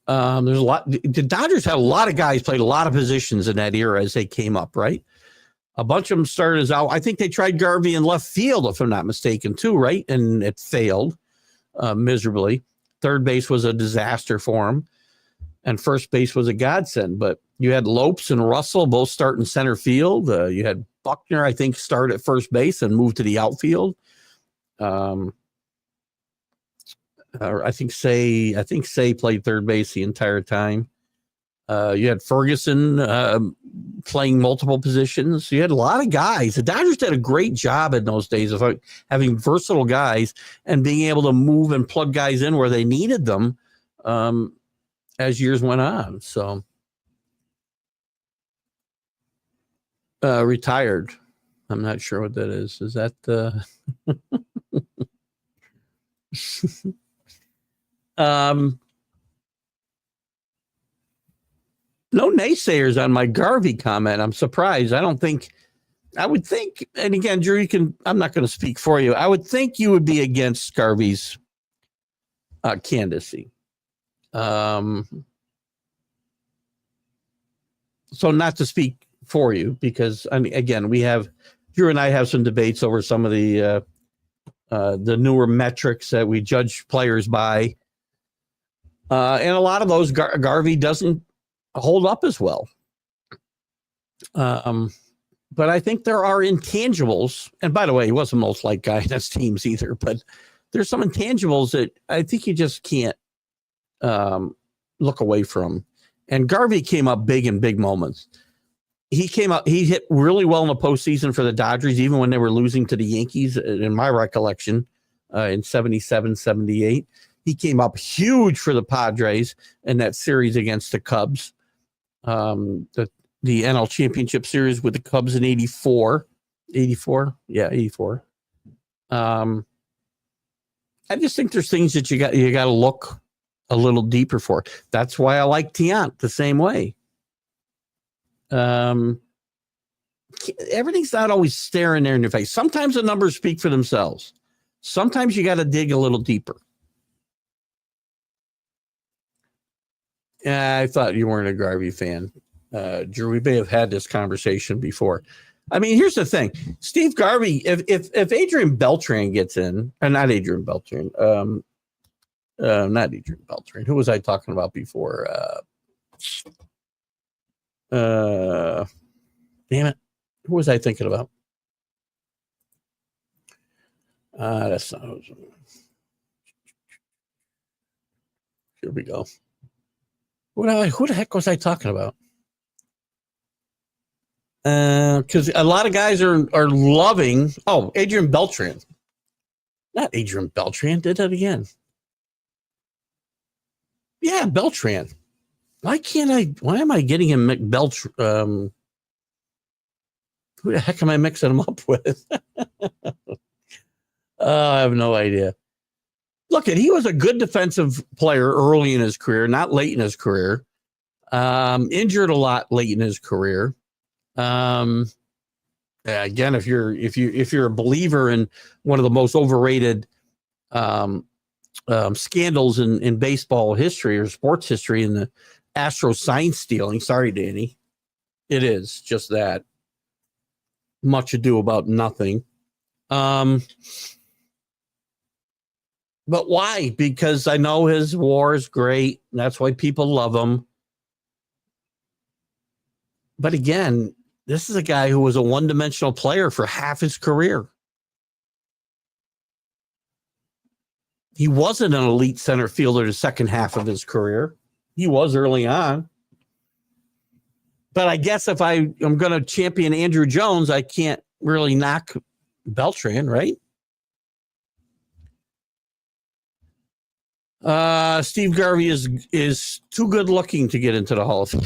a lot. The Dodgers had a lot of guys played a lot of positions in that era as they came up, right? A bunch of them started as out. I think they tried Garvey in left field, if I'm not mistaken, too, right? And it failed miserably. Third base was a disaster for him, and first base was a godsend. But you had Lopes and Russell both start in center field. You had Buckner, I think, start at first base and move to the outfield. I think Say played third base the entire time. You had Ferguson playing multiple positions. You had a lot of guys. The Dodgers did a great job in those days of having versatile guys and being able to move and plug guys in where they needed them as years went on. So retired. I'm not sure what that is. Is that no naysayers on my Garvey comment. I'm surprised. I would think, and again, Drew, I'm not going to speak for you. I would think you would be against Garvey's candidacy. So not to speak for you, because I mean, again, Drew and I have some debates over some of the newer metrics that we judge players by. And a lot of those Garvey doesn't hold up as well. But I think there are intangibles. And by the way, he wasn't the most liked guy in his teams either. But there's some intangibles that I think you just can't look away from. And Garvey came up big in big moments. He hit really well in the postseason for the Dodgers, even when they were losing to the Yankees, in my recollection, in 77, 78. He came up huge for the Padres in that series against the Cubs. The NL Championship Series with the Cubs in 84. 84? Yeah, 84. I just think there's things that you got to look a little deeper for. That's why I like Tiant the same way. Everything's not always staring there in your face. Sometimes the numbers speak for themselves. Sometimes you got to dig a little deeper. I thought you weren't a Garvey fan. Drew, we may have had this conversation before. I mean, here's the thing. Steve Garvey, if Adrian Beltran gets in, and not Adrian Beltran, not Adrian Beltran. Who was I talking about before? Damn it. Who was I thinking about? That's not. Here we go. Who the heck was I talking about? Because a lot of guys are loving. Oh, Adrian Beltran. Not Adrian Beltran. Did that again. Yeah, Beltran. Why am I getting him Beltran? Who the heck am I mixing him up with? I have no idea. Look, he was a good defensive player early in his career, not late in his career. Injured a lot late in his career. Again, if you're a believer in one of the most overrated scandals in baseball history or sports history, in the Astros sign stealing, sorry, Danny, it is just that. Much ado about nothing. But why? Because I know his WAR is great. And that's why people love him. But again, this is a guy who was a one-dimensional player for half his career. He wasn't an elite center fielder the second half of his career. He was early on. But I guess if I am going to champion Andrew Jones, I can't really knock Beltran, right? Steve Garvey is too good looking to get into the Hall of Fame.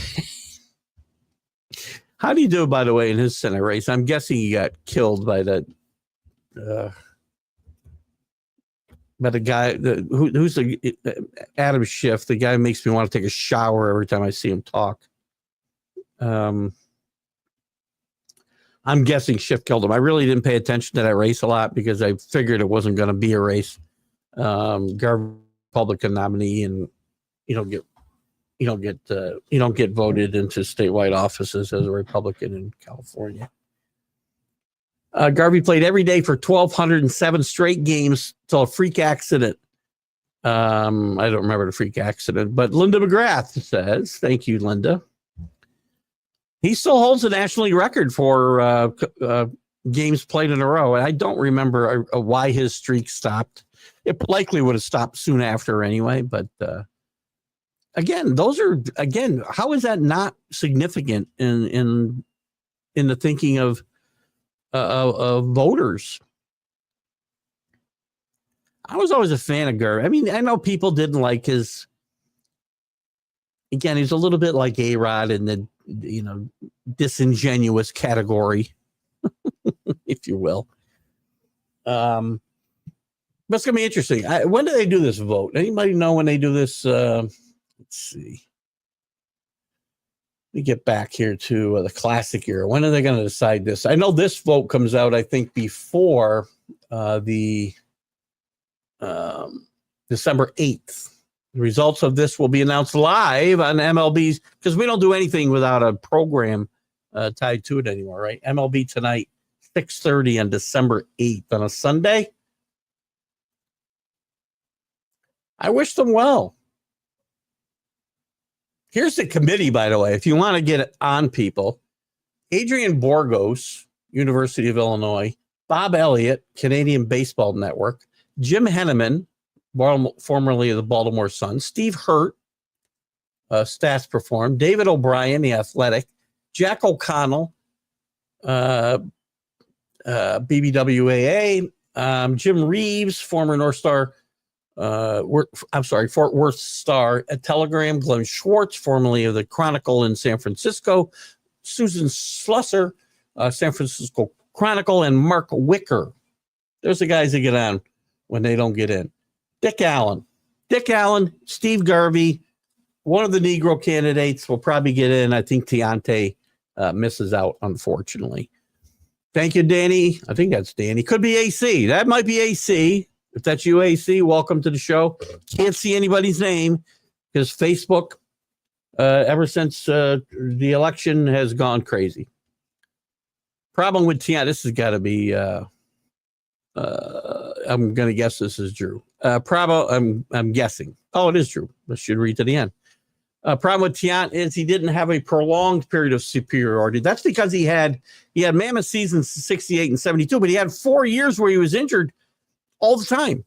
How do you do, by the way, in his Senate race? I'm guessing he got killed by the guy who's the Adam Schiff. The guy makes me want to take a shower every time I see him talk. I'm guessing Schiff killed him. I really didn't pay attention to that race a lot because I figured it wasn't going to be a race. Garvey, Republican nominee, and you don't get voted into statewide offices as a Republican in California. Garvey played every day for 1,207 straight games till a freak accident. I don't remember the freak accident, but Linda McGrath says, thank you, Linda. He still holds the National League record for games played in a row. And I don't remember why his streak stopped. It likely would have stopped soon after anyway. But again, how is that not significant in the thinking of voters? I was always a fan of Garvey. I mean, I know people didn't like his. Again, he's a little bit like A-Rod in the disingenuous category, if you will. But it's gonna be interesting. When do they do this vote? Anybody know when they do this? Let's see. me get back here to the classic era. When are they going to decide this? I know this vote comes out, I think, before the December 8th. The results of this will be announced live on MLB's, because we don't do anything without a program tied to it anymore, right? MLB Tonight, 6:30 on December 8th on a Sunday. I wish them well. Here's the committee, by the way, if you want to get it on people. Adrian Borgos, University of Illinois, Bob Elliott, Canadian Baseball Network, Jim Henneman, formerly of the Baltimore Sun, Steve Hurt, Stats Perform, David O'Brien, The Athletic, Jack O'Connell, BBWAA, Jim Reeves, former North Star, Fort Worth Star, a Telegram, Glenn Schwartz, formerly of the Chronicle in San Francisco, Susan Slusser, San Francisco Chronicle, and Mark Wicker. There's the guys that get on when they don't get in. Dick Allen, Steve Garvey, one of the Negro candidates will probably get in. I think Tiante misses out, unfortunately. Thank you, Danny. I think that's Danny. Could be AC. That might be AC. If that's you, AC, welcome to the show. Can't see anybody's name because Facebook, ever since the election, has gone crazy. Problem with Tiante, this has got to be, I'm going to guess this is Drew. I'm guessing. Oh, it is Drew. I should read to the end. Problem with Tiant is he didn't have a prolonged period of superiority. That's because he had mammoth seasons 68 and 72, but he had 4 years where he was injured all the time.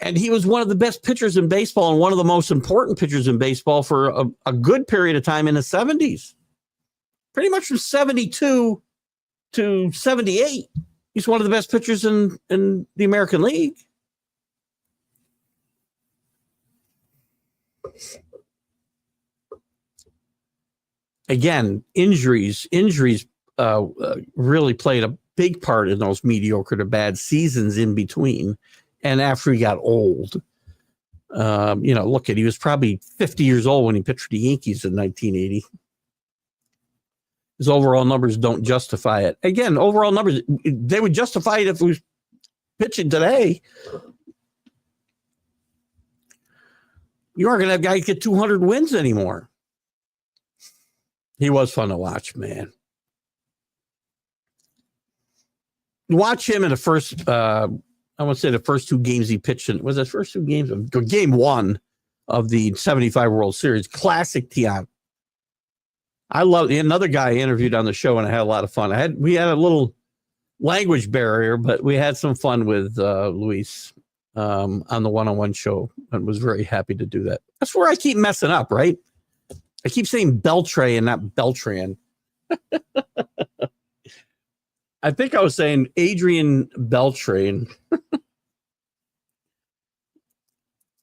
And he was one of the best pitchers in baseball and one of the most important pitchers in baseball for a good period of time in the 70s. Pretty much from 72 to 78. He's one of the best pitchers in the American League. Again, injuries really played a big part in those mediocre to bad seasons in between. And after he got old, look he was probably 50 years old when he pitched for the Yankees in 1980. His overall numbers don't justify it. Again, overall numbers, they would justify it if he was pitching today. You aren't going to have guys get 200 wins anymore. He was fun to watch, man. Watch him in the first, I want to say the first two games he pitched in. Was it first two games? Game one of the 75 World Series. Classic Tiant. I love another guy I interviewed on the show, and I had a lot of fun. We had a little language barrier, but we had some fun with Luis on the one-on-one show, and was very happy to do that. That's where I keep messing up, right? I keep saying Beltray and not Beltran. I think I was saying Adrian Beltran.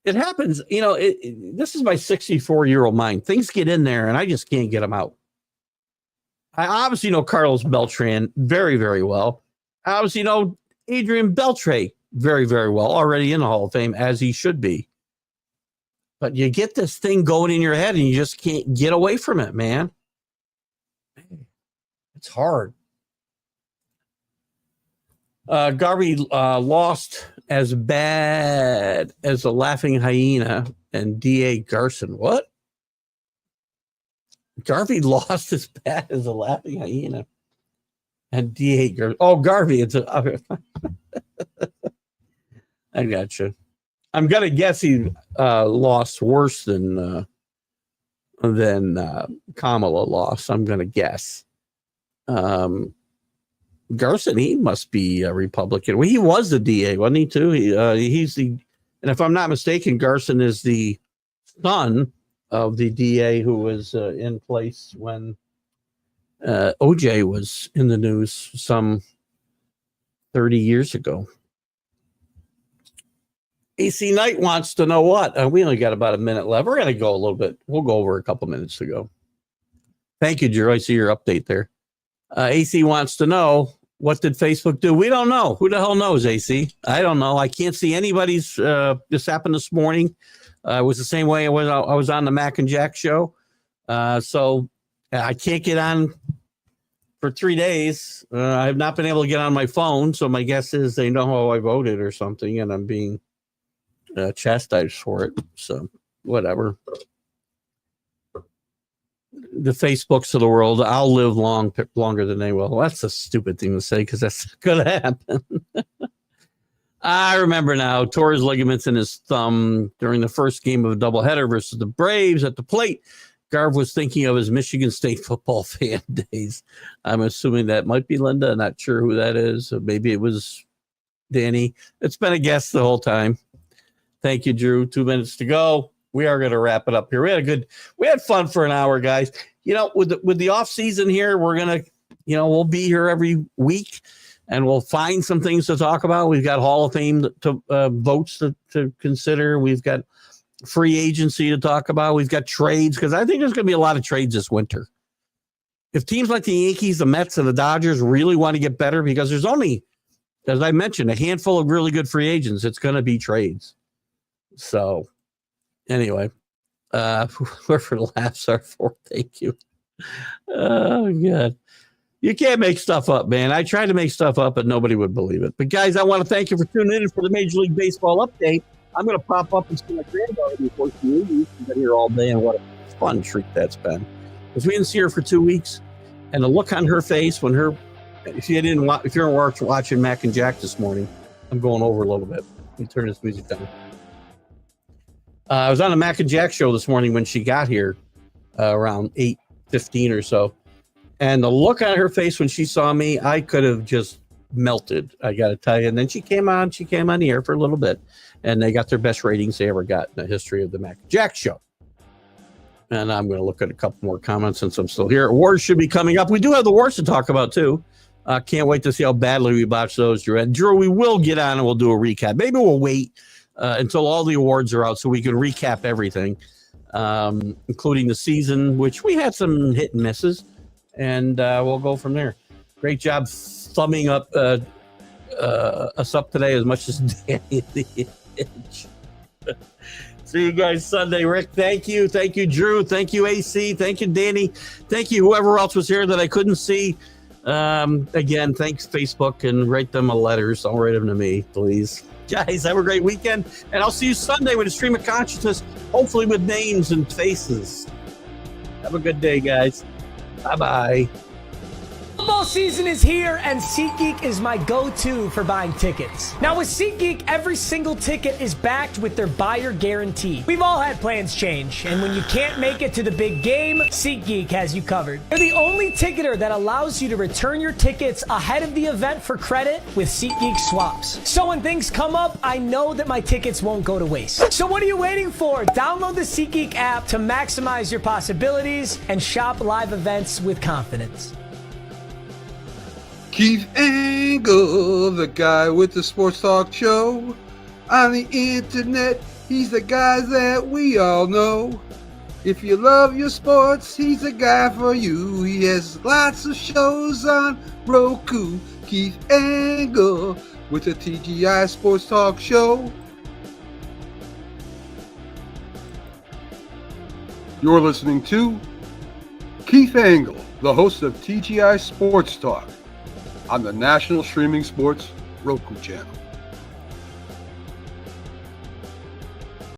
It happens, this is my 64-year-old mind. Things get in there and I just can't get them out. I obviously know Carlos Beltran very, very well. I obviously know Adrian Beltre very, very well, already in the Hall of Fame, as he should be. But you get this thing going in your head and you just can't get away from it, man. It's hard. Garvey lost as bad as a laughing hyena and D.A. Garson. What? Garvey lost as bad as a laughing hyena and D.A. Garson. Oh, Garvey. I got you. I'm going to guess he lost worse than Kamala lost. I'm going to guess. Garson, he must be a Republican. Well, he was the DA, wasn't he, too? He's the, and if I'm not mistaken, Garson is the son of the DA who was in place when OJ was in the news some 30 years ago. AC Knight wants to know what? We only got about a minute left. We're going to go a little bit. We'll go over a couple minutes to go. Thank you, Drew. I see your update there. AC wants to know, what did Facebook do? We don't know. Who the hell knows, AC? I don't know. I can't see anybody's. This happened this morning. It was the same way I was on the Mac and Jack show. So I can't get on for 3 days. I have not been able to get on my phone. So my guess is they know how I voted or something, and I'm being chastised for it. So whatever. The Facebooks of the world, I'll live longer than they will. Well, that's a stupid thing to say because that's going to happen. I remember now, tore his ligaments in his thumb during the first game of a doubleheader versus the Braves at the plate. Garv was thinking of his Michigan State football fan days. I'm assuming that might be Linda. Not sure who that is. Maybe it was Danny. It's been a guess the whole time. Thank you, Drew. 2 minutes to go. We are going to wrap it up here. We had fun for an hour, guys. You know, with the off season here, we're going to, we'll be here every week and we'll find some things to talk about. We've got Hall of Fame votes to consider. We've got free agency to talk about. We've got trades because I think there's going to be a lot of trades this winter. If teams like the Yankees, the Mets, and the Dodgers really want to get better, because there's only, as I mentioned, a handful of really good free agents, it's going to be trades. So anyway, whoever laughs are for, thank you. Oh, God. You can't make stuff up, man. I tried to make stuff up, but nobody would believe it. But, guys, I want to thank you for tuning in for the Major League Baseball update. I'm going to pop up and see my granddaughter before she leaves. She's been here all day, and what a fun treat that's been. Because we didn't see her for 2 weeks, and the look on her face when if you're watching Mac and Jack this morning, I'm going over a little bit. Let me turn this music down. I was on the Mac and Jack show this morning when she got here around 8:15 or so. And the look on her face when she saw me, I could have just melted, I got to tell you. And then she came on the air for a little bit. And they got their best ratings they ever got in the history of the Mac and Jack show. And I'm going to look at a couple more comments since I'm still here. Awards should be coming up. We do have the awards to talk about, too. Can't wait to see how badly we botched those, Drew. And Drew, we will get on and we'll do a recap. Maybe we'll wait until all the awards are out so we can recap everything, including the season, which we had some hit and misses, and we'll go from there. Great job thumbing up us up today as much as Danny the Itch. See you guys Sunday. Rick, thank you. Thank you, Drew. Thank you, AC. Thank you, Danny. Thank you, whoever else was here that I couldn't see. Again, thanks, Facebook, and write them a letters. Don't write them to me, please. Guys, have a great weekend, and I'll see you Sunday with a stream of consciousness, hopefully with names and faces. Have a good day, guys. Bye-bye. Football season is here, and SeatGeek is my go-to for buying tickets. Now with SeatGeek, every single ticket is backed with their buyer guarantee. We've all had plans change, and when you can't make it to the big game, SeatGeek has you covered. They're the only ticketer that allows you to return your tickets ahead of the event for credit with SeatGeek swaps. So when things come up, I know that my tickets won't go to waste. So what are you waiting for? Download the SeatGeek app to maximize your possibilities and shop live events with confidence. Keith Engle, the guy with the sports talk show. On the internet, he's the guy that we all know. If you love your sports, he's the guy for you. He has lots of shows on Roku. Keith Engle with the TGI Sports Talk Show. You're listening to Keith Engle, the host of TGI Sports Talk, on the National Streaming Sports Roku channel.